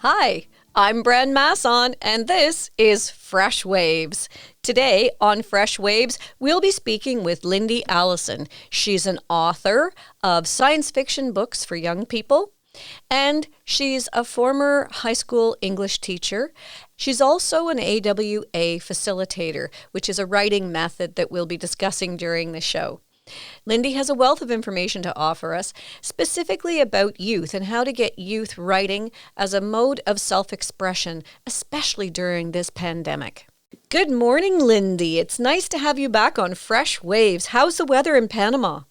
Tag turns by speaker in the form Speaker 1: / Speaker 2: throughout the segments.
Speaker 1: Hi, I'm Bren Masson, and this is Freshwaves. Today on Freshwaves, we'll be speaking with Lyndi Allison. She's an author of science fiction books for young people, and she's a former high school English teacher. She's also an AWA facilitator, which is a writing method that we'll be discussing during the show. Lyndi has a wealth of information to offer us, specifically about youth and how to get youth writing as a mode of self-expression, especially during this pandemic. Good morning, Lyndi. It's nice to have you back on Fresh Waves. How's the weather in Panama?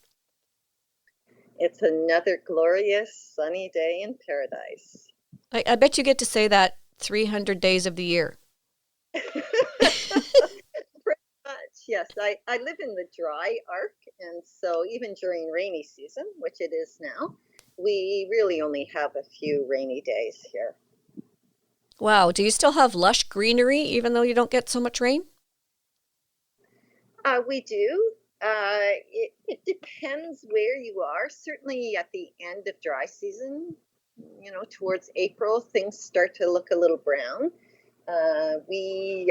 Speaker 2: It's another glorious sunny day in paradise.
Speaker 1: I bet you get to say that 300 days of the year.
Speaker 2: Pretty much, yes. I live in the dry arc, and so even during rainy season, which it is now, we really only have a few rainy days here.
Speaker 1: Wow, do you still have lush greenery even though you don't get so much rain?
Speaker 2: We do. It depends where you are. Certainly at the end of dry season, towards April, things start to look a little brown. We've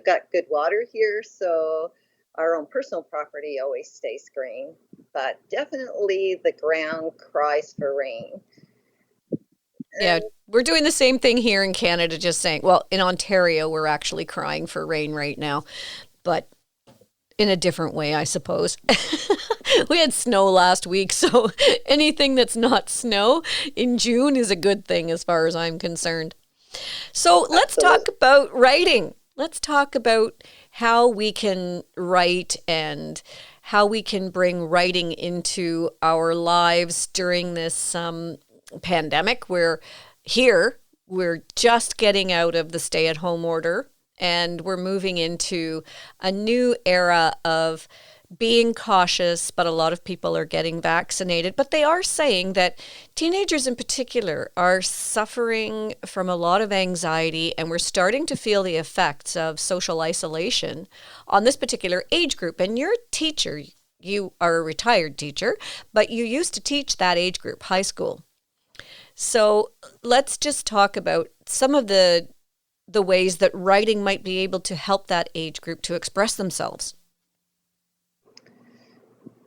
Speaker 2: got good water here, so our own personal property always stays green, but definitely the ground cries for rain.
Speaker 1: Yeah,
Speaker 2: And
Speaker 1: we're doing the same thing here in Canada, just saying, well, in Ontario, we're actually crying for rain right now, but in a different way, I suppose. We had snow last week, so anything that's not snow in June is a good thing as far as I'm concerned. So let's talk
Speaker 2: absolutely.
Speaker 1: about writing. Let's talk about how we can write and how we can bring writing into our lives during this pandemic. We're just getting out of the stay at home order and we're moving into a new era of being cautious, but a lot of people are getting vaccinated. But they are saying that teenagers in particular are suffering from a lot of anxiety, and we're starting to feel the effects of social isolation on this particular age group. And you're a teacher, you are a retired teacher, but you used to teach that age group, high school. So let's just talk about some of the ways that writing might be able to help that age group to express themselves.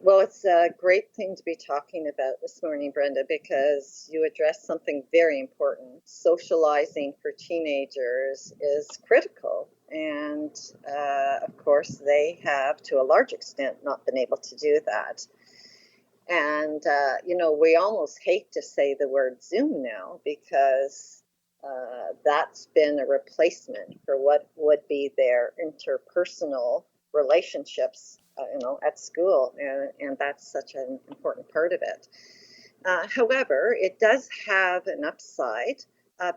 Speaker 2: Well, it's a great thing to be talking about this morning, Brenda, because you addressed something very important. Socializing for teenagers is critical. And of course, they have, to a large extent, not been able to do that. And, we almost hate to say the word Zoom now because that's been a replacement for what would be their interpersonal relationships, at school. And that's such an important part of it. However, it does have an upside,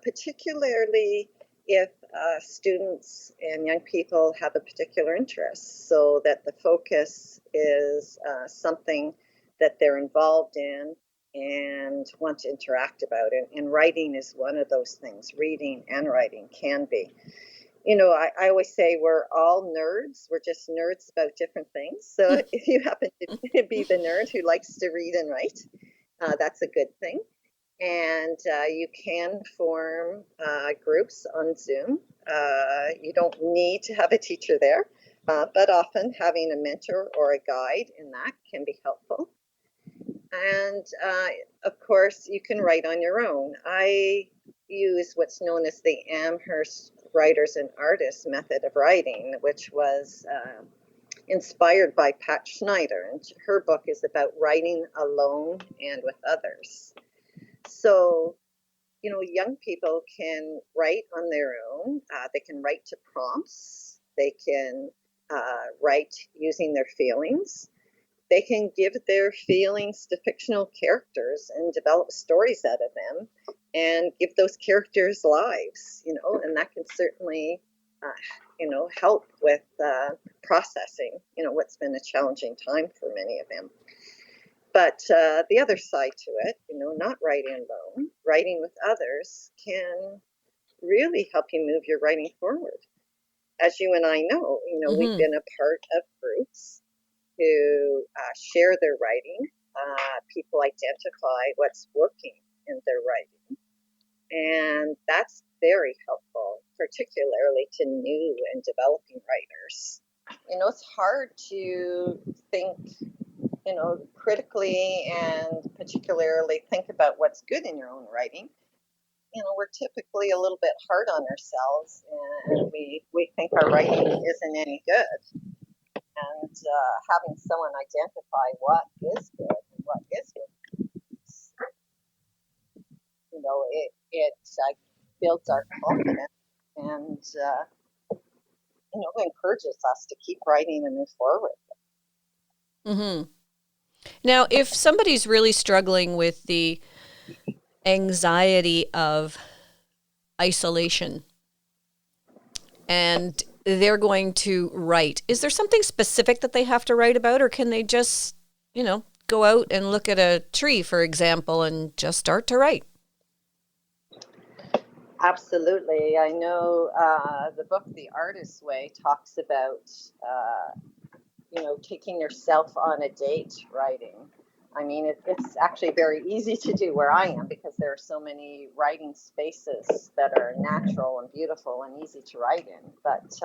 Speaker 2: particularly if students and young people have a particular interest, so that the focus is something that they're involved in and want to interact about it. And writing is one of those things. Reading and writing can be. I always say we're all nerds. We're just nerds about different things. So if you happen to be the nerd who likes to read and write, that's a good thing. And you can form groups on Zoom. You don't need to have a teacher there, but often having a mentor or a guide in that can be helpful. And of course, you can write on your own. I use what's known as the Amherst writers and artists method of writing, which was inspired by Pat Schneider. And her book is about writing alone and with others. So, young people can write on their own. They can write to prompts. They can write using their feelings. They can give their feelings to fictional characters and develop stories out of them and give those characters lives, and that can certainly, help with processing, what's been a challenging time for many of them. But the other side to it, not writing alone, writing with others can really help you move your writing forward. As you and I know, we've
Speaker 1: Hmm.
Speaker 2: been a part of groups who share their writing. People identify what's working in their writing. And that's very helpful, particularly to new and developing writers. It's hard to think, critically and particularly think about what's good in your own writing. We're typically a little bit hard on ourselves, and we think our writing isn't any good. And having someone identify what is good and what isn't, it builds our confidence and encourages us to keep writing and move forward.
Speaker 1: Mm-hmm. Now, if somebody's really struggling with the anxiety of isolation and they're going to write, is there something specific that they have to write about, or can they just, go out and look at a tree, for example, and just start to write?
Speaker 2: Absolutely. I know the book The Artist's Way talks about taking yourself on a date writing. I mean, it's actually very easy to do where I am because there are so many writing spaces that are natural and beautiful and easy to write in. But,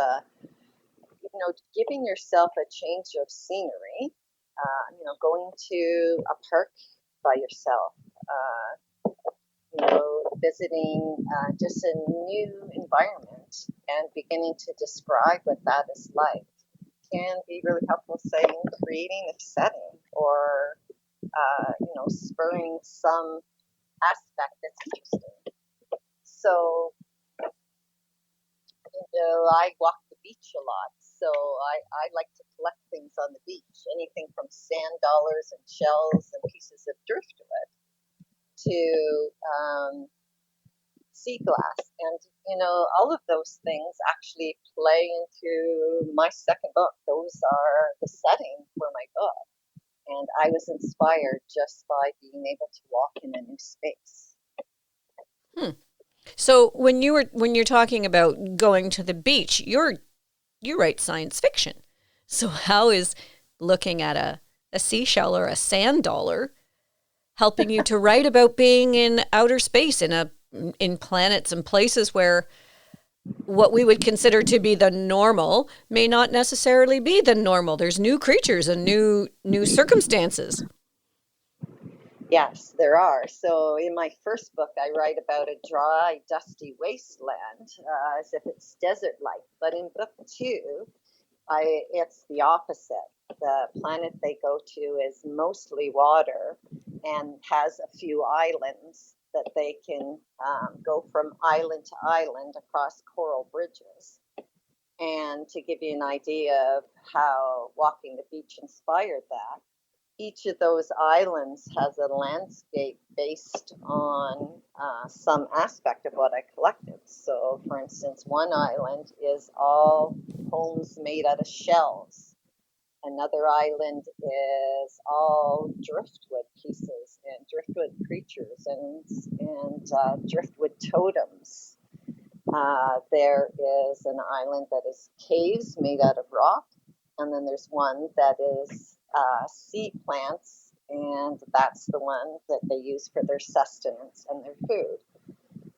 Speaker 2: giving yourself a change of scenery, going to a park by yourself, visiting just a new environment and beginning to describe what that is like can be really helpful, saying creating a setting or spurring some aspect that's interesting. So I walk the beach a lot, so I like to collect things on the beach, anything from sand dollars and shells and pieces of driftwood to sea glass. And all of those things actually play into my second book. Those are the setting for my book. And I was inspired just by being able to walk in a new space.
Speaker 1: So when you're talking about going to the beach, you write science fiction. So how is looking at a seashell or a sand dollar helping you to write about being in outer space, in planets and places where what we would consider to be the normal may not necessarily be the normal? There's new creatures and new circumstances.
Speaker 2: Yes, there are. So in my first book, I write about a dry, dusty wasteland, as if it's desert-like. But in book two, it's the opposite. The planet they go to is mostly water and has a few islands that they can go from island to island across coral bridges. And to give you an idea of how walking the beach inspired that, each of those islands has a landscape based on some aspect of what I collected. So, for instance, one island is all homes made out of shells. Another island is all driftwood pieces and driftwood creatures and driftwood totems. There is an island that is caves made out of rock, and then there's one that is sea plants, and that's the one that they use for their sustenance and their food.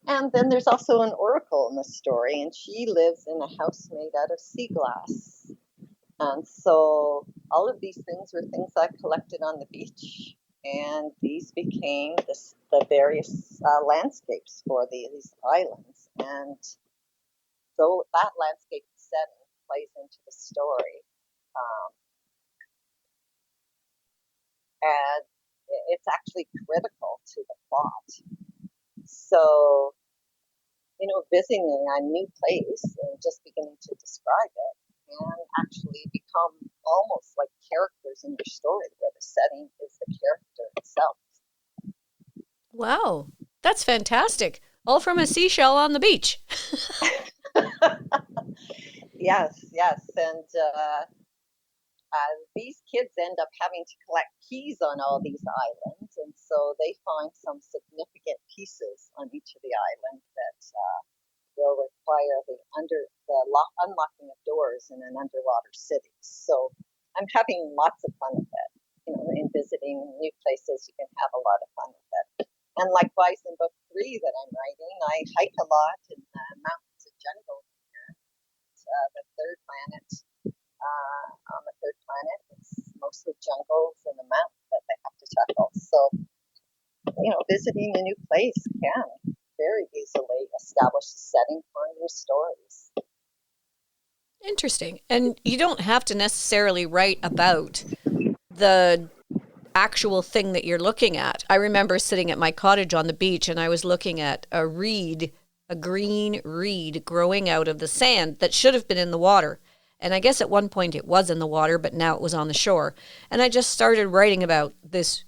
Speaker 2: And then there's also an oracle in the story, and she lives in a house made out of sea glass. And so all of these things were things I collected on the beach, and these became the various landscapes for these islands. And so that landscape setting plays into the story. Um, and it's actually critical to the plot. So, visiting a new place and just beginning to describe it can actually become almost like characters in your story, where the setting is the character itself.
Speaker 1: Wow, that's fantastic. All from a seashell on the beach.
Speaker 2: Yes, yes. And these kids end up having to collect keys on all these islands, and so they find some significant pieces on each of the islands that will require the unlocking of doors in an underwater city. So I'm having lots of fun with it. In visiting new places, you can have a lot of fun with it. And likewise, in book tree that I'm writing. I hike a lot in the mountains and jungle here. The third planet, on the third planet, it's mostly jungles and the mountains that they have to tackle. So, visiting a new place can very easily establish a setting for new stories.
Speaker 1: Interesting. And you don't have to necessarily write about the actual thing that you're looking at. I remember sitting at my cottage on the beach and I was looking at a reed, a green reed growing out of the sand that should have been in the water. And I guess at one point it was in the water, but now it was on the shore. And I just started writing about this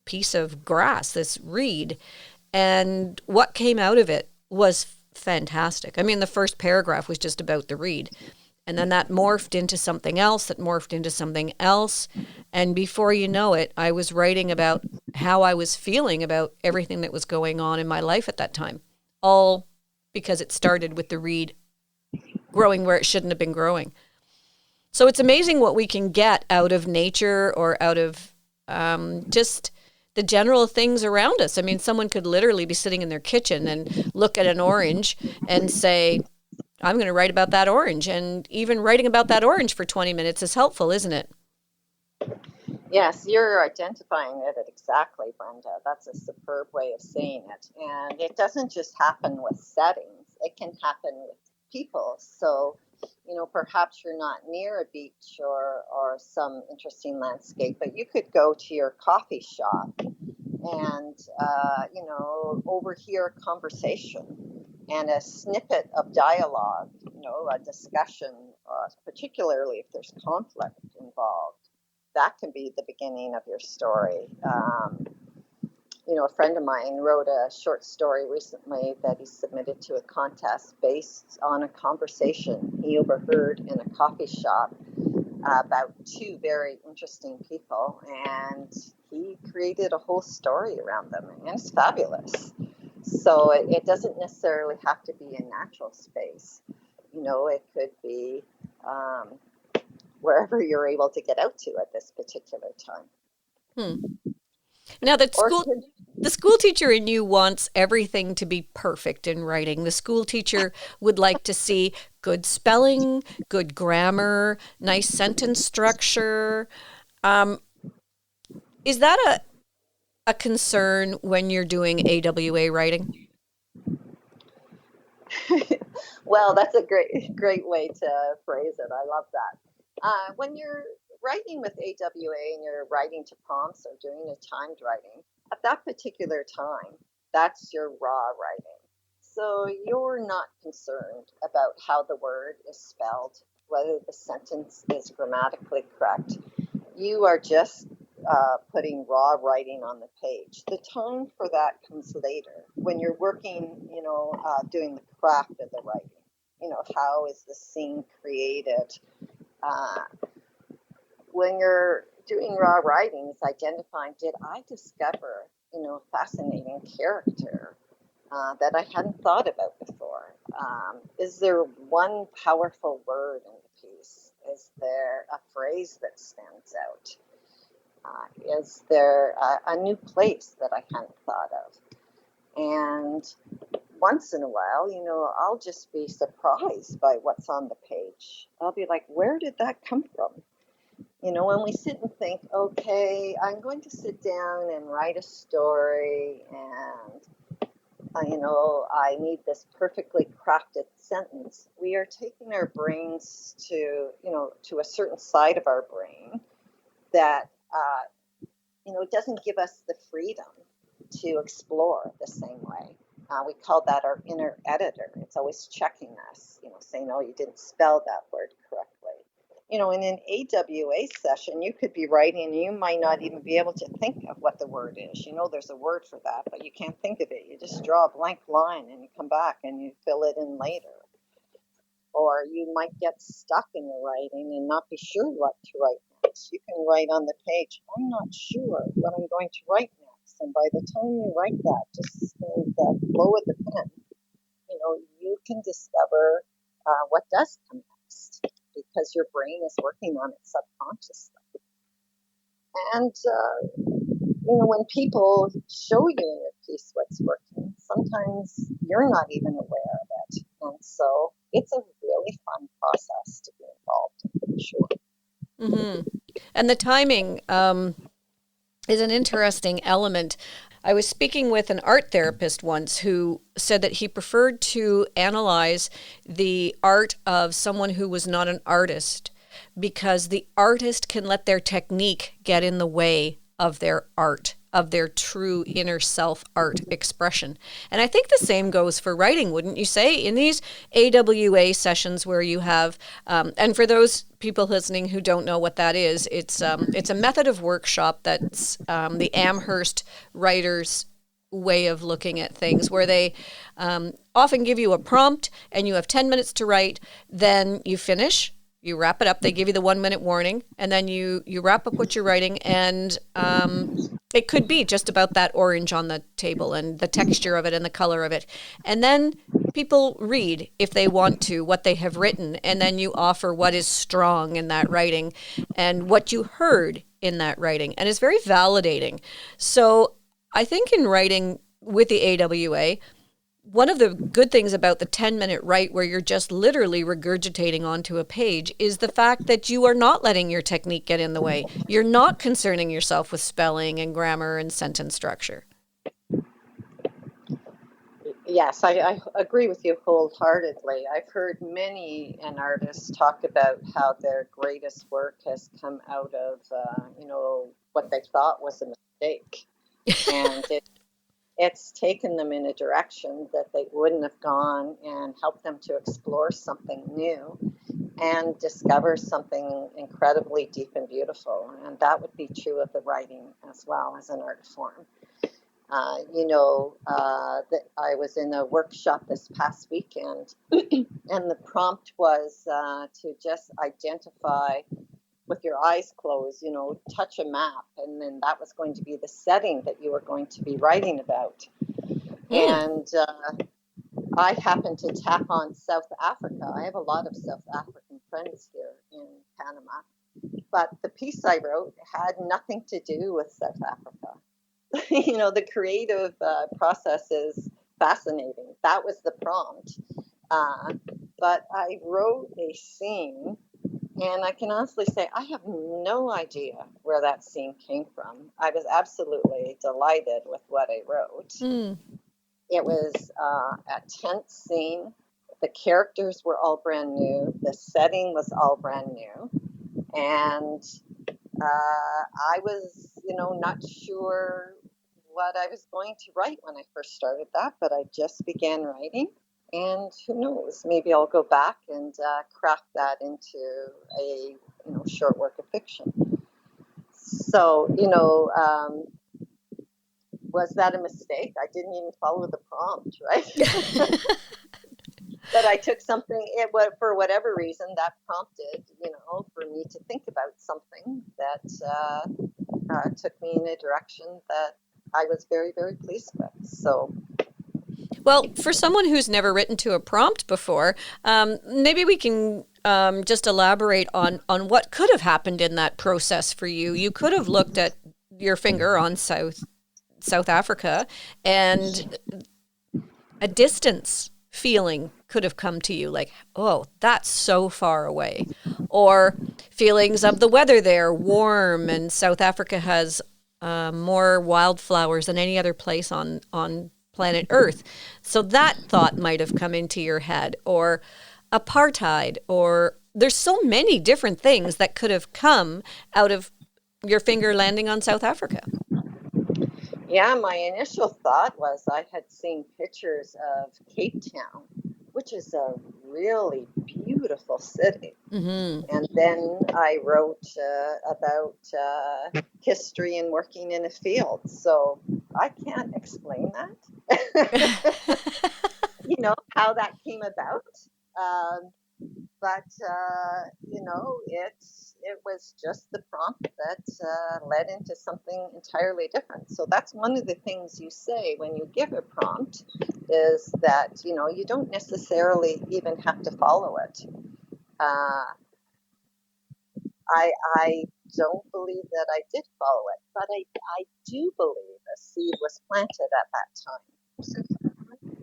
Speaker 1: piece of grass, this reed. And what came out of it was fantastic. I mean, the first paragraph was just about the reed. And then that morphed into something else, that morphed into something else. And before you know it, I was writing about how I was feeling about everything that was going on in my life at that time. All because it started with the reed growing where it shouldn't have been growing. So it's amazing what we can get out of nature or out of just the general things around us. I mean, someone could literally be sitting in their kitchen and look at an orange and say, I'm going to write about that orange. And even writing about that orange for 20 minutes is helpful, isn't it?
Speaker 2: Yes, you're identifying it exactly, Brenda. That's a superb way of saying it. And it doesn't just happen with settings, it can happen with people. So, perhaps you're not near a beach or some interesting landscape, but you could go to your coffee shop and, overhear a conversation and a snippet of dialogue, a discussion, particularly if there's conflict involved. That can be the beginning of your story. A friend of mine wrote a short story recently that he submitted to a contest based on a conversation he overheard in a coffee shop about two very interesting people, and he created a whole story around them, and it's fabulous. So it doesn't necessarily have to be a natural space. It could be wherever you're able to get out to at this particular time.
Speaker 1: Now, the school teacher in you wants everything to be perfect in writing. The school teacher would like to see good spelling, good grammar, nice sentence structure. Is that a concern when you're doing AWA writing?
Speaker 2: Well, that's a great way to phrase it. I love that. When you're writing with AWA and you're writing to prompts or doing a timed writing, at that particular time, that's your raw writing. So you're not concerned about how the word is spelled, whether the sentence is grammatically correct. You are just putting raw writing on the page. The time for that comes later when you're working, doing the craft of the writing. How is the scene created? When you're doing raw writing, it's identifying, did I discover, a fascinating character that I hadn't thought about before? Is there one powerful word in the piece? Is there a phrase that stands out? Is there a new place that I hadn't thought of? And once in a while, I'll just be surprised by what's on the page. I'll be like, where did that come from? When we sit and think, okay, I'm going to sit down and write a story and, I need this perfectly crafted sentence. We are taking our brains to a certain side of our brain that, it doesn't give us the freedom to explore the same way. We call that our inner editor. It's always checking us, saying, oh, you didn't spell that word correctly. In an AWA session, you could be writing and you might not even be able to think of what the word is. There's a word for that, but you can't think of it. You just draw a blank line and you come back and you fill it in later. Or you might get stuck in your writing and not be sure what to write next. You can write on the page, I'm not sure what I'm going to write next. And by the time you write that, just in the flow of the pen, you can discover what does come next because your brain is working on it subconsciously. And, when people show you in your piece what's working, sometimes you're not even aware of it. And so it's a really fun process to be involved in, for sure.
Speaker 1: Mm-hmm. And the timing is an interesting element. I was speaking with an art therapist once who said that he preferred to analyze the art of someone who was not an artist because the artist can let their technique get in the way of their art, of their true inner self art expression. And I think the same goes for writing, wouldn't you say? In these AWA sessions where you have, and for those people listening who don't know what that is, it's a method of workshop that's the Amherst writers way of looking at things where they often give you a prompt and you have 10 minutes to write, then you finish, you wrap it up, they give you the 1 minute warning, and then you wrap up what you're writing, and it could be just about that orange on the table and the texture of it and the color of it. And then people read, if they want to, what they have written, and then you offer what is strong in that writing and what you heard in that writing. And it's very validating. So I think in writing with the AWA, one of the good things about the 10-minute write where you're just literally regurgitating onto a page is the fact that you are not letting your technique get in the way. You're not concerning yourself with spelling and grammar and sentence structure.
Speaker 2: Yes, I agree with you wholeheartedly. I've heard many an artists talk about how their greatest work has come out of, what they thought was a mistake. And it's taken them in a direction that they wouldn't have gone and helped them to explore something new and discover something incredibly deep and beautiful. And that would be true of the writing as well as an art form. That I was in a workshop this past weekend, and the prompt was to just identify with your eyes closed, touch a map, and then that was going to be the setting that you were going to be writing about. And I happened to tap on South Africa. I have a lot of South African friends here in Panama, but the piece I wrote had nothing to do with South Africa. The creative process is fascinating. That was the prompt. But I wrote a scene, and I can honestly say I have no idea where that scene came from. I was absolutely delighted with what I wrote. It was a tense scene. The characters were all brand new. The setting was all brand new. And I was, not sure what I was going to write when I first started that, but I just began writing. And who knows, maybe I'll go back and craft that into a, short work of fiction. So, was that a mistake? I didn't even follow the prompt, right? But I took something, for whatever reason, that prompted, for me to think about something that took me in a direction that I was very, very pleased with. So,
Speaker 1: well, for someone who's never written to a prompt before, maybe we can just elaborate on what could have happened in that process for you. You could have looked at your finger on South Africa, and a distance feeling could have come to you, like, oh, that's so far away. Or feelings of the weather there, warm, and South Africa has more wildflowers than any other place on planet Earth. So that thought might have come into your head. Or apartheid, or there's so many different things that could have come out of your finger landing on South Africa.
Speaker 2: Yeah, my initial thought was I had seen pictures of Cape Town, which is a really beautiful city.
Speaker 1: Mm-hmm.
Speaker 2: And then I wrote about history and working in a field. So I can't explain that, how that came about. But it was just the prompt that led into something entirely different. So that's one of the things you say when you give a prompt is that, you don't necessarily even have to follow it. I don't believe that I did follow it, but I do believe a seed was planted at that time.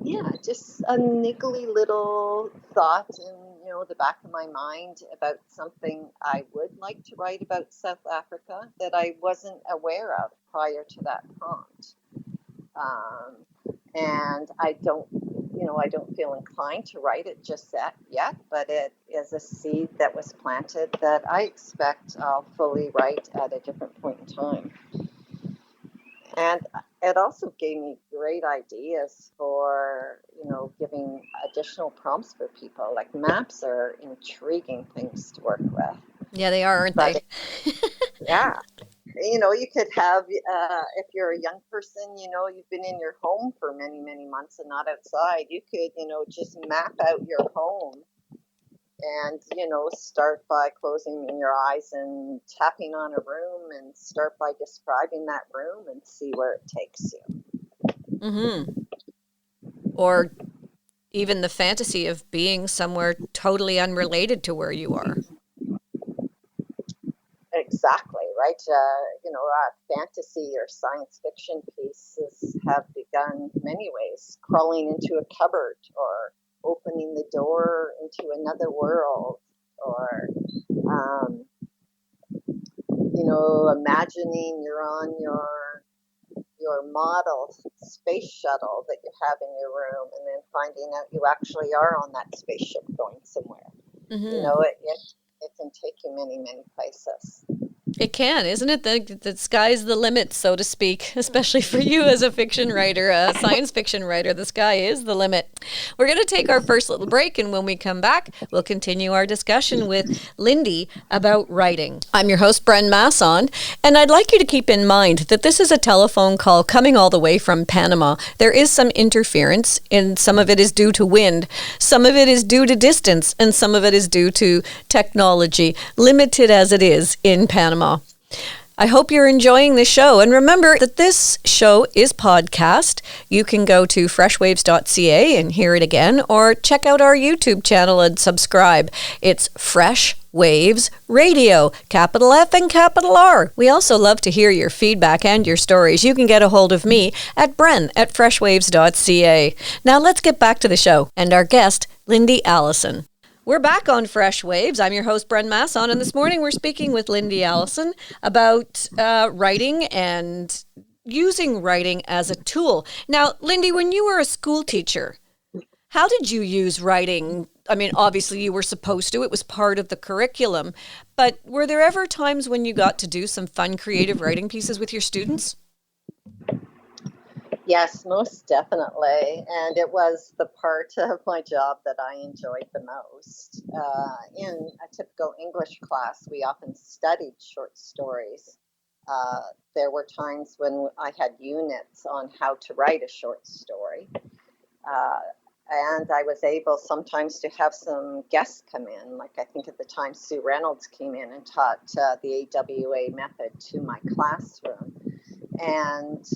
Speaker 2: yeah, just a niggly little thought in, the back of my mind about something I would like to write about South Africa that I wasn't aware of prior to that prompt. Um, and I don't feel inclined to write it just yet, but it is a seed that was planted that I expect I'll fully write at a different point in time. And it also gave me great ideas for, giving additional prompts for people. Like maps are intriguing things to work with.
Speaker 1: Yeah, they are, aren't
Speaker 2: But
Speaker 1: they?
Speaker 2: yeah, you could have, if you're a young person, you've been in your home for many, many months and not outside, you could, just map out your home and, start by closing your eyes and tapping on a room and start by describing that room and see where it takes you.
Speaker 1: Mm-hmm. Or even the fantasy of being somewhere totally unrelated to where you are.
Speaker 2: Exactly, right? Fantasy or science fiction pieces have begun many ways, crawling into a cupboard or opening the door into another world, or imagining you're on your model space shuttle that you have in your room, and then finding out you actually are on that spaceship going somewhere.
Speaker 1: Mm-hmm.
Speaker 2: It can take you many, many places.
Speaker 1: It can, isn't it? The sky's the limit, so to speak, especially for you as a fiction writer, a science fiction writer. The sky is the limit. We're going to take our first little break, and when we come back, we'll continue our discussion with Lyndi about writing. I'm your host, Bren Masson, and I'd like you to keep in mind that this is a telephone call coming all the way from Panama. There is some interference, and some of it is due to wind, some of it is due to distance, and some of it is due to technology, limited as it is in Panama. I hope you're enjoying the show. And remember that this show is podcast. You can go to freshwaves.ca and hear it again, or check out our YouTube channel and subscribe. It's Fresh Waves Radio, capital F and capital R. We also love to hear your feedback and your stories. You can get a hold of me at bren@freshwaves.ca. Now let's get back to the show and our guest, Lyndi Allison. We're back on Fresh Waves. I'm your host, Bren Masson, and this morning we're speaking with Lyndi Allison about writing and using writing as a tool. Now, Lyndi, when you were a school teacher, how did you use writing? I mean, obviously you were supposed to. It was part of the curriculum. But were there ever times when you got to do some fun, creative writing pieces with your students?
Speaker 2: Yes, most definitely. And it was the part of my job that I enjoyed the most. In a typical English class, we often studied short stories. There were times when I had units on how to write a short story. And I was able sometimes to have some guests come in. Like I think at the time Sue Reynolds came in and taught the AWA method to my classroom. And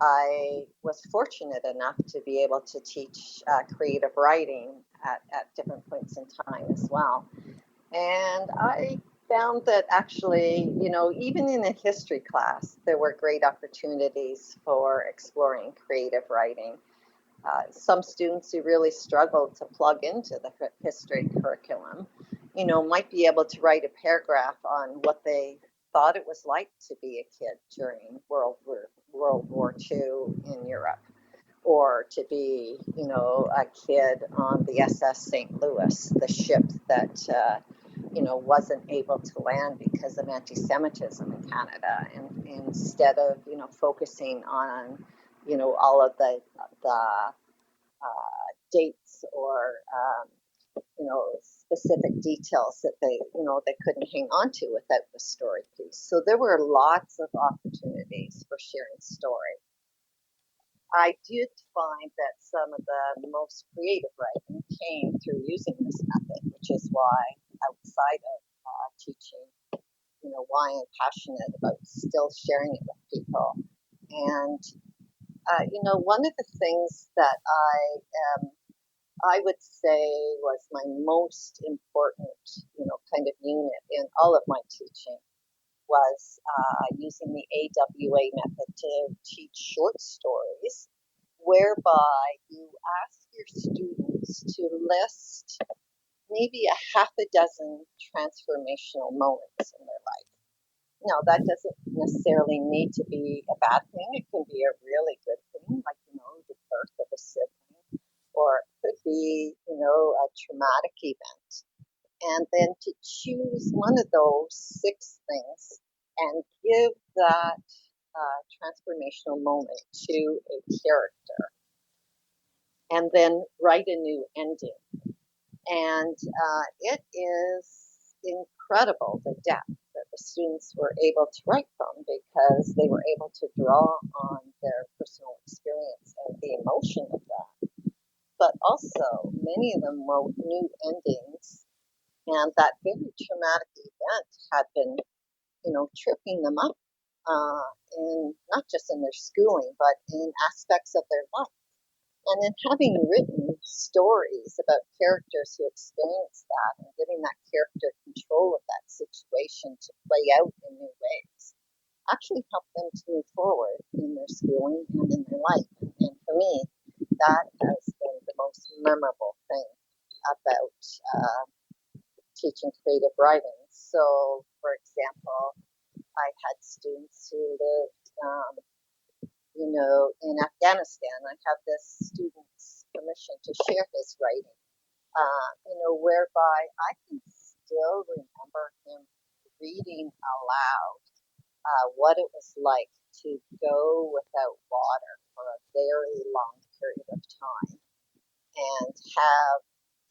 Speaker 2: I was fortunate enough to be able to teach creative writing at different points in time as well. And I found that actually, even in a history class, there were great opportunities for exploring creative writing. Some students who really struggled to plug into the history curriculum, might be able to write a paragraph on what they thought it was like to be a kid during World War II in Europe, or to be, a kid on the SS St. Louis, the ship that, wasn't able to land because of anti-Semitism in Canada, and instead of, focusing on, all of the dates or specific details that they couldn't hang on to without the story piece. So there were lots of opportunities for sharing story. I did find that some of the most creative writing came through using this method, which is why outside of teaching, why I'm passionate about still sharing it with people. And one of the things that I would say was my most important, kind of unit in all of my teaching was using the AWA method to teach short stories whereby you ask your students to list maybe a half a dozen transformational moments in their life. Now, that doesn't necessarily need to be a bad thing. It can be a really good thing, like, the birth of a sibling, or it could be, a traumatic event. And then to choose one of those 6 things and give that transformational moment to a character, and then write a new ending. And it is incredible the depth that the students were able to write from, because they were able to draw on their personal experience and the emotion of that. But also, many of them wrote new endings, and that very traumatic event had been, tripping them up in not just in their schooling, but in aspects of their life. And then having written stories about characters who experienced that and giving that character control of that situation to play out in new ways actually helped them to move forward in their schooling and in their life. And for me, that has been the most memorable thing about teaching creative writing. So, for example, I had students who lived in Afghanistan. I have this student's permission to share his writing, whereby I can still remember him reading aloud what it was like to go without water for a very long period of time, and have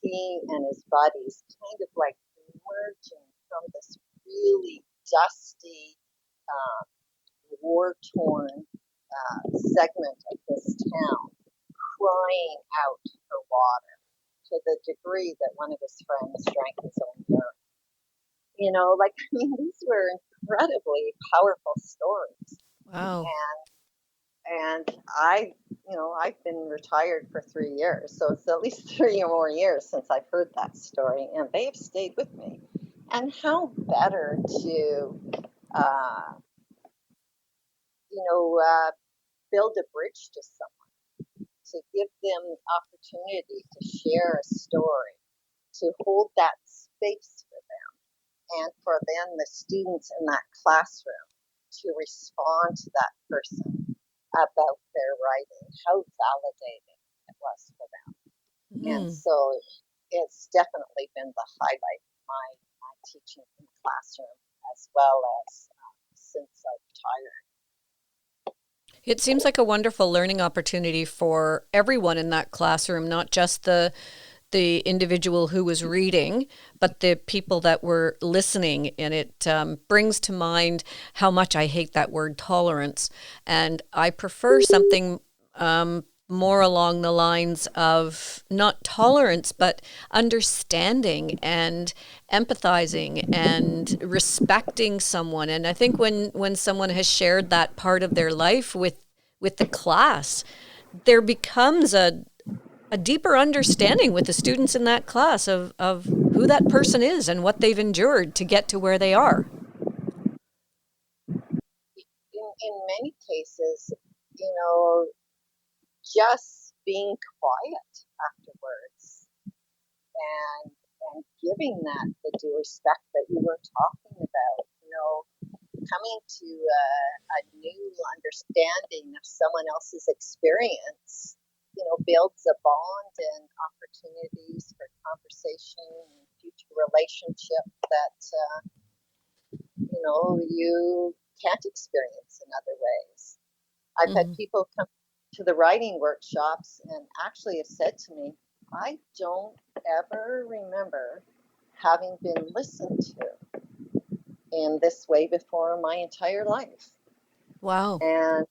Speaker 2: he and his buddies kind of like emerging from this really dusty, war-torn segment of this town, crying out for water to the degree that one of his friends drank his own urine. These were incredibly powerful stories.
Speaker 1: Wow.
Speaker 2: And I've been retired for 3 years, so it's at least 3 or more years since I've heard that story, and they have stayed with me. And how better to, build a bridge to someone, to give them opportunity to share a story, to hold that space for them, and for then the students in that classroom to respond to that person about their writing, how validating it was for them. And so it's definitely been the highlight of my teaching in the classroom, as well as since I retired.
Speaker 1: It seems like a wonderful learning opportunity for everyone in that classroom, not just the individual who was reading, but the people that were listening. And it brings to mind how much I hate that word tolerance. And I prefer something more along the lines of not tolerance, but understanding and empathizing and respecting someone. And I think when someone has shared that part of their life with the class, there becomes a deeper understanding with the students in that class of who that person is and what they've endured to get to where they are.
Speaker 2: In many cases, just being quiet afterwards, and giving that the due respect that you were talking about, coming to a new understanding of someone else's experience, builds a bond and opportunities for conversation and future relationship that, you can't experience in other ways. I've had people come to the writing workshops and actually have said to me, I don't ever remember having been listened to in this way before in my entire life.
Speaker 1: Wow.
Speaker 2: And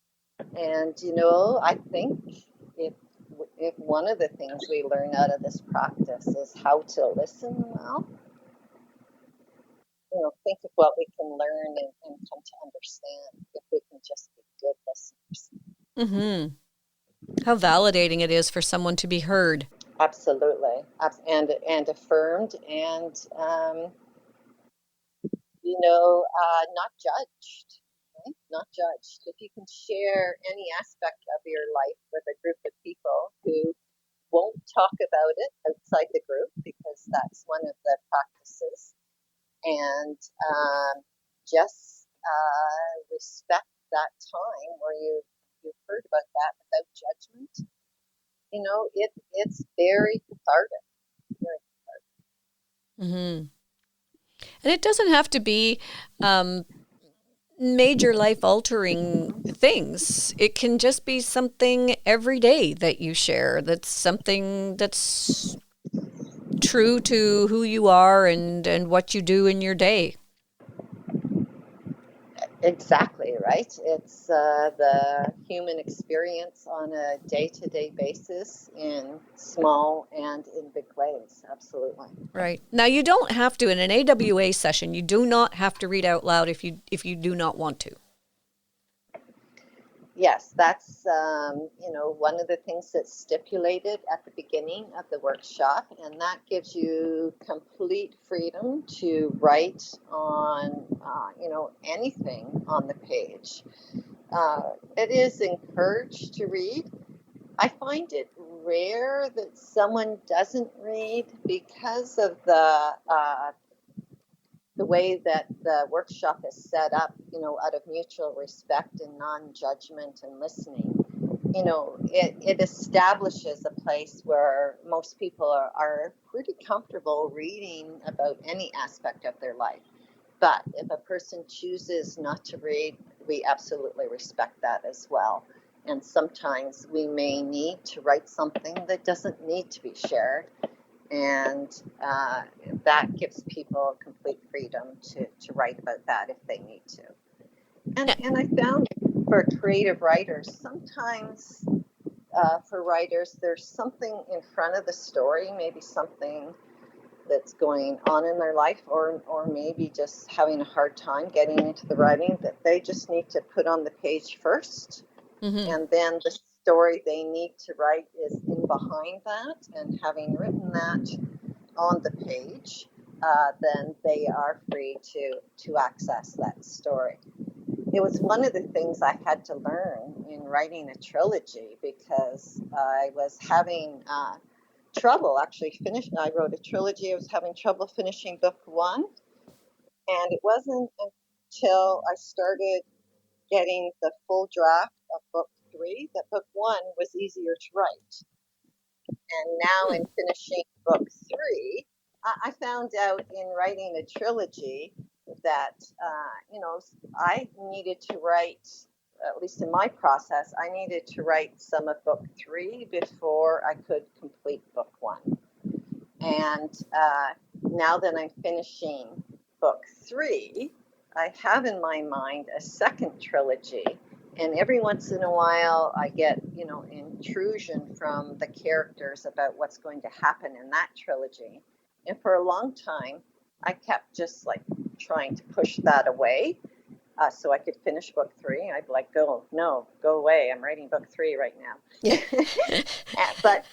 Speaker 2: I think if one of the things we learn out of this practice is how to listen well, think of what we can learn and come to understand if we can just be good listeners.
Speaker 1: How validating it is for someone to be heard.
Speaker 2: Absolutely. And affirmed, and not judged. Right? not judged. If you can share any aspect of your life with a group of people who won't talk about it outside the group, because that's one of the practices, and just respect that time where you've heard about that without judgment. It's very cathartic. Very
Speaker 1: Mm-hmm. And it doesn't have to be major life altering things. It can just be something every day that you share, that's something that's true to who you are and what you do in your day.
Speaker 2: Exactly, right? It's the human experience on a day-to-day basis in small and in big ways. Absolutely.
Speaker 1: Right. Now you don't have to in an AWA session, you do not have to read out loud if you do not want to.
Speaker 2: Yes, that's one of the things that's stipulated at the beginning of the workshop, and that gives you complete freedom to write on anything on the page. It is encouraged to read. I find it rare that someone doesn't read because of the way that the workshop is set up, out of mutual respect and non-judgment and listening. It establishes a place where most people are pretty comfortable reading about any aspect of their life. But if a person chooses not to read, we absolutely respect that as well. And sometimes we may need to write something that doesn't need to be shared. And that gives people complete freedom to write about that if they need to. And I found for creative writers, sometimes for writers, there's something in front of the story, maybe something that's going on in their life, or maybe just having a hard time getting into the writing, that they just need to put on the page first.
Speaker 1: Mm-hmm.
Speaker 2: And then the story they need to write is in behind that. And having written that on the page, then they are free to access that story. It was one of the things I had to learn in writing a trilogy, because I was having trouble actually finishing. I wrote a trilogy. I was having trouble finishing book one. And it wasn't until I started getting the full draft of book three that book one was easier to write. And now in finishing book three, I found out in writing a trilogy that, I needed to write, at least in my process, I needed to write some of book three before I could complete book one. And now that I'm finishing book three, I have in my mind a second trilogy. And every once in a while, I get, intrusion from the characters about what's going to happen in that trilogy. And for a long time, I kept just like trying to push that away so I could finish book three. I'd be like, go away. I'm writing book three right now.
Speaker 1: Yeah.
Speaker 2: But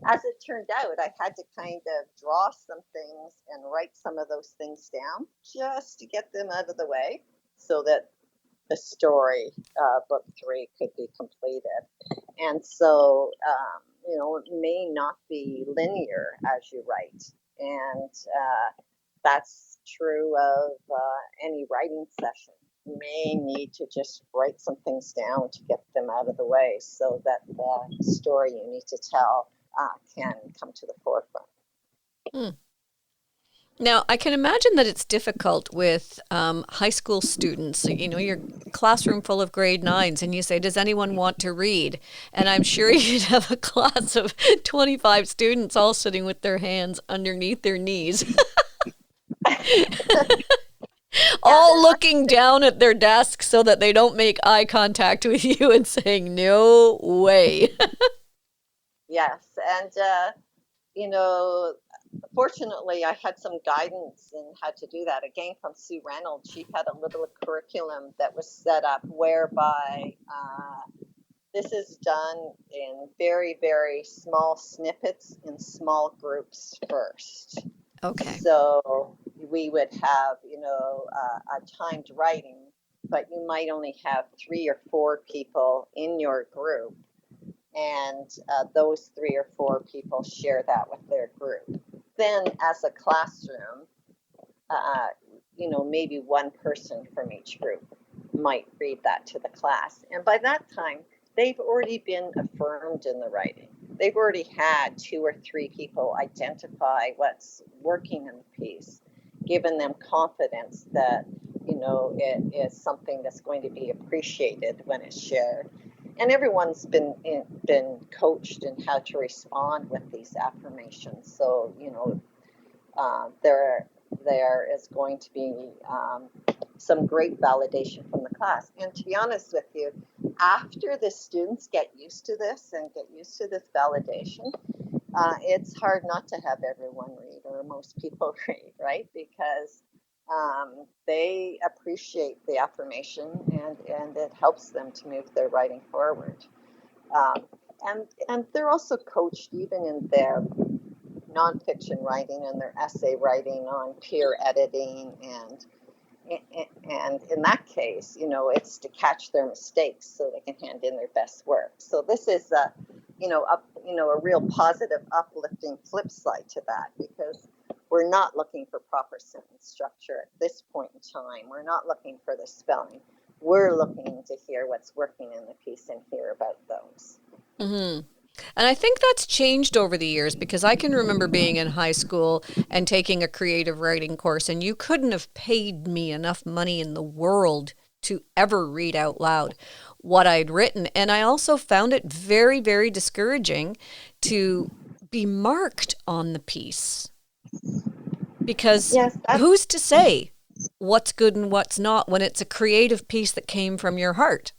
Speaker 2: as it turned out, I had to kind of draw some things and write some of those things down just to get them out of the way so that the story, book three, could be completed. And so, it may not be linear as you write. And that's true of any writing session. You may need to just write some things down to get them out of the way so that the story you need to tell can come to the forefront.
Speaker 1: Now, I can imagine that it's difficult with high school students. Your classroom full of grade nines, and you say, does anyone want to read? And I'm sure you'd have a class of 25 students all sitting with their hands underneath their knees, all looking down at their desks so that they don't make eye contact with you and saying, no way.
Speaker 2: Yes. And, fortunately, I had some guidance in how to do that. Again, from Sue Reynolds, she had a little curriculum that was set up whereby this is done in very, very small snippets in small groups first.
Speaker 1: Okay.
Speaker 2: So we would have, a timed writing but you might only have 3 or 4 people in your group, and those 3 or 4 people share that with their group. Then as a classroom, maybe one person from each group might read that to the class. And by that time, they've already been affirmed in the writing. They've already had 2 or 3 people identify what's working in the piece, given them confidence that, it is something that's going to be appreciated when it's shared. And everyone's been coached in how to respond with these affirmations. So, there is going to be some great validation from the class. And to be honest with you, after the students get used to this and get used to this validation, it's hard not to have everyone read, or most people read, right? Because they appreciate the affirmation, and it helps them to move their writing forward. And they're also coached even in their nonfiction writing and their essay writing on peer editing, and in that case, it's to catch their mistakes so they can hand in their best work. So this is a real positive, uplifting flip side to that, because we're not looking for proper sentence structure at this point in time. We're not looking for the spelling. We're looking to hear what's working in the piece and hear about those.
Speaker 1: Mm-hmm. And I think that's changed over the years, because I can remember being in high school and taking a creative writing course, and you couldn't have paid me enough money in the world to ever read out loud what I'd written. And I also found it very, very discouraging to be marked on the piece, because
Speaker 2: Yes,
Speaker 1: who's to say what's good and what's not when it's a creative piece that came from your heart?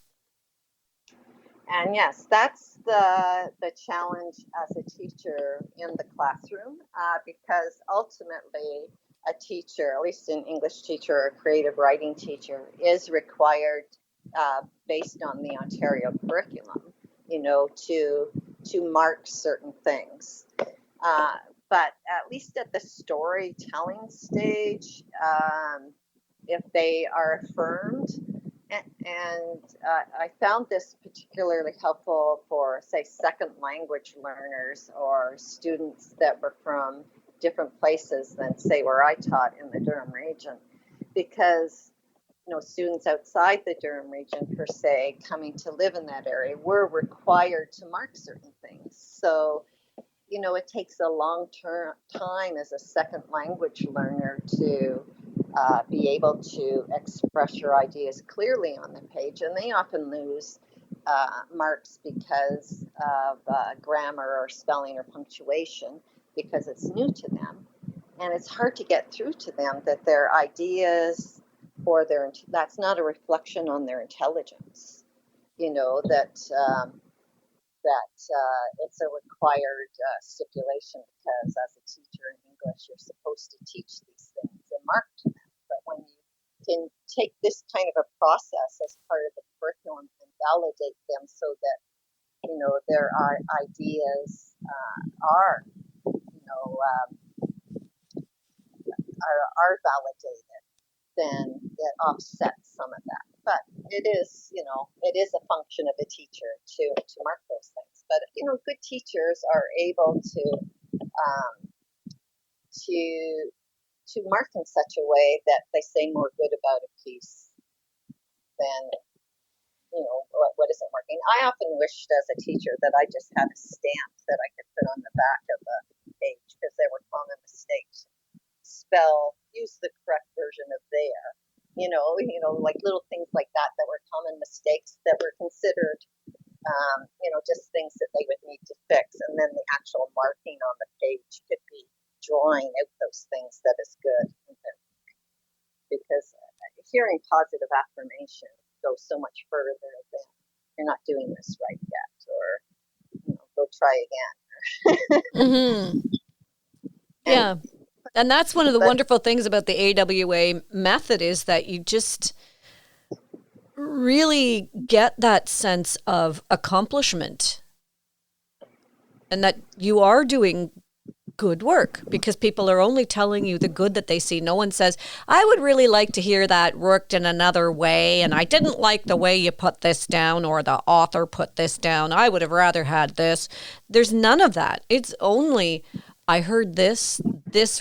Speaker 2: And yes, that's the challenge as a teacher in the classroom, because ultimately a teacher, at least an English teacher or a creative writing teacher, is required, based on the Ontario curriculum, to mark certain things. But at least at the storytelling stage, if they are affirmed, and I found this particularly helpful for, say, second language learners or students that were from different places than, say, where I taught in the Durham region, because students outside the Durham region, per se, coming to live in that area, were required to mark certain things. So, it takes a long-term time as a second language learner to be able to express your ideas clearly on the page, and they often lose marks because of grammar or spelling or punctuation, because it's new to them, and it's hard to get through to them that their ideas or that's not a reflection on their intelligence. That it's a required stipulation, because as a teacher in English, you're supposed to teach these things and mark to them. But when you can take this kind of a process as part of the curriculum and validate them so that, their ideas are, are validated, then it offsets some of that. But it is a function of a teacher to mark those things. But good teachers are able to mark in such a way that they say more good about a piece than what isn't working. I often wished as a teacher that I just had a stamp that I could put on the back of a page, because there were common mistakes. Use the correct version of there. Like little things like that were common mistakes that were considered, just things that they would need to fix. And then the actual marking on the page could be drawing out those things that is good. Because hearing positive affirmation goes so much further than you're not doing this right yet, or go try again.
Speaker 1: Mm-hmm. Yeah. And that's one of the wonderful things about the AWA method, is that you just really get that sense of accomplishment, and that you are doing good work, because people are only telling you the good that they see. No one says, I would really like to hear that worked in another way, and I didn't like the way you put this down, or the author put this down. I would have rather had this. There's none of that. It's only, I heard this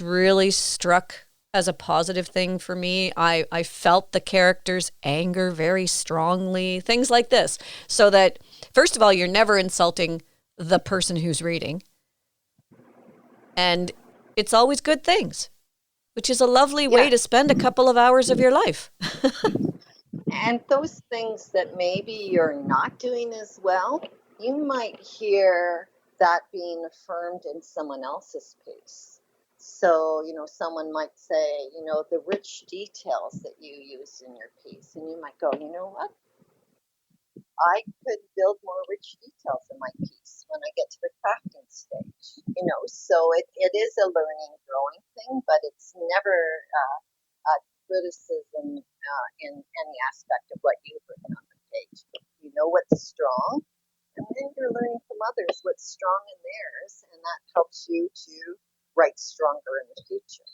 Speaker 1: really struck as a positive thing for me. I felt the character's anger very strongly, things like this. So that, first of all, you're never insulting the person who's reading. And it's always good things, which is a lovely way to spend a couple of hours of your life.
Speaker 2: And those things that maybe you're not doing as well, you might hear that being affirmed in someone else's piece. So, someone might say, the rich details that you used in your piece. And you might go, you know what? I could build more rich details in my piece when I get to the crafting stage, so it is a learning, growing thing, but it's never a criticism in any aspect of what you've written on the page. You know what's strong, and then you're learning from others what's strong in theirs, and that helps you to write stronger in the future.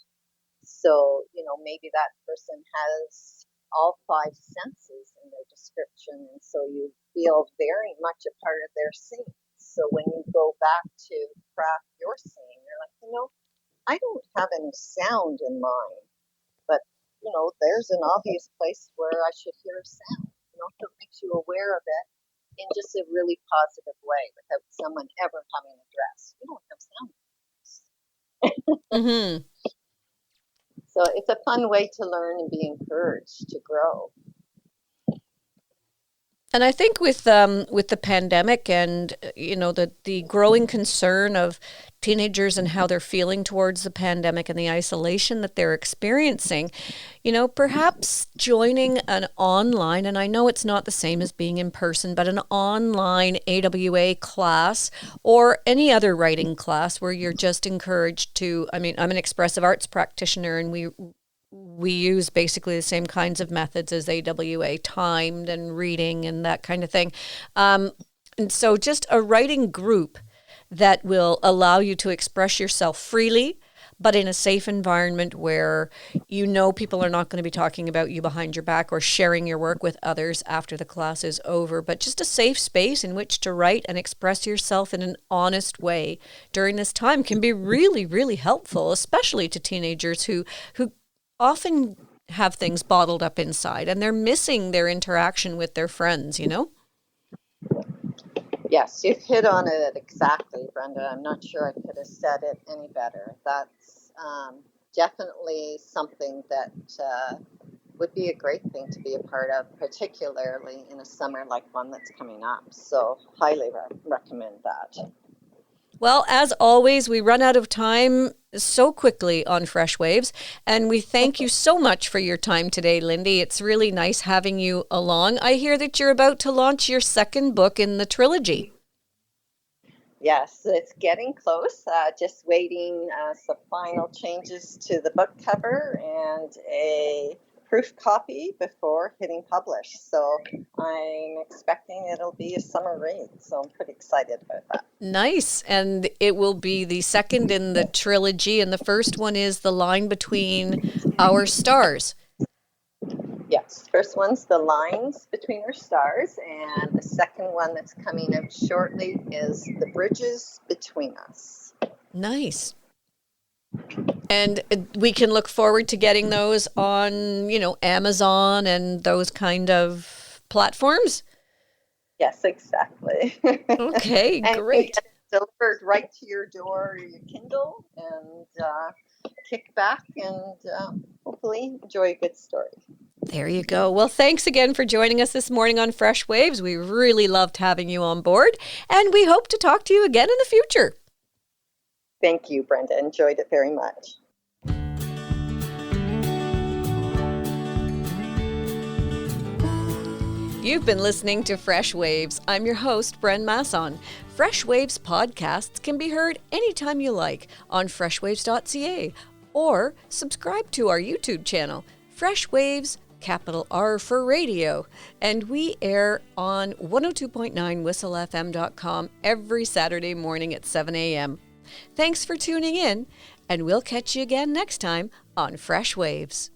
Speaker 2: So, maybe that person has all 5 senses in their description, and so you feel very much a part of their scene. So when you go back to craft your scene, you're like, I don't have any sound in mind, but there's an obvious place where I should hear a sound. So it makes you aware of it in just a really positive way without someone ever having addressed, you don't have sound.
Speaker 1: Mm-hmm.
Speaker 2: So it's a fun way to learn and be encouraged to grow.
Speaker 1: And I think with the pandemic and the growing concern of teenagers and how they're feeling towards the pandemic and the isolation that they're experiencing, perhaps joining an online, and I know it's not the same as being in person, but an online AWA class or any other writing class where you're just encouraged to, I'm an expressive arts practitioner, and we use basically the same kinds of methods as AWA, timed and reading and that kind of thing. And so just a writing group that will allow you to express yourself freely, but in a safe environment where people are not going to be talking about you behind your back or sharing your work with others after the class is over, but just a safe space in which to write and express yourself in an honest way during this time can be really, really helpful, especially to teenagers who often have things bottled up inside and they're missing their interaction with their friends,
Speaker 2: Yes, you've hit on it exactly, Brenda. I'm not sure I could have said it any better. That's definitely something that would be a great thing to be a part of, particularly in a summer like one that's coming up. So highly recommend that.
Speaker 1: Well, as always, we run out of time so quickly on Freshwaves, and we thank you so much for your time today, Lyndi. It's really nice having you along. I hear that you're about to launch your second book in the trilogy.
Speaker 2: Yes, it's getting close. Just waiting some final changes to the book cover and a proof copy before hitting publish. So I'm expecting it'll be a summer read. So I'm pretty excited about that.
Speaker 1: Nice. And it will be the second in the trilogy. And the first one is The Line Between Our Stars.
Speaker 2: Yes, first one's The Lines Between Our Stars. And the second one that's coming out shortly is The Bridges Between Us.
Speaker 1: Nice. And we can look forward to getting those on, Amazon and those kind of platforms?
Speaker 2: Yes, exactly.
Speaker 1: Okay, great.
Speaker 2: And delivered right to your door or your Kindle, and kick back and hopefully enjoy a good story.
Speaker 1: There you go. Well, thanks again for joining us this morning on Fresh Waves. We really loved having you on board, and we hope to talk to you again in the future.
Speaker 2: Thank you, Brenda. Enjoyed it very much.
Speaker 1: You've been listening to Fresh Waves. I'm your host, Bren Masson. Fresh Waves podcasts can be heard anytime you like on freshwaves.ca or subscribe to our YouTube channel, Fresh Waves, capital R for radio. And we air on 102.9 whistlefm.com every Saturday morning at 7 a.m. Thanks for tuning in, and we'll catch you again next time on Fresh Waves.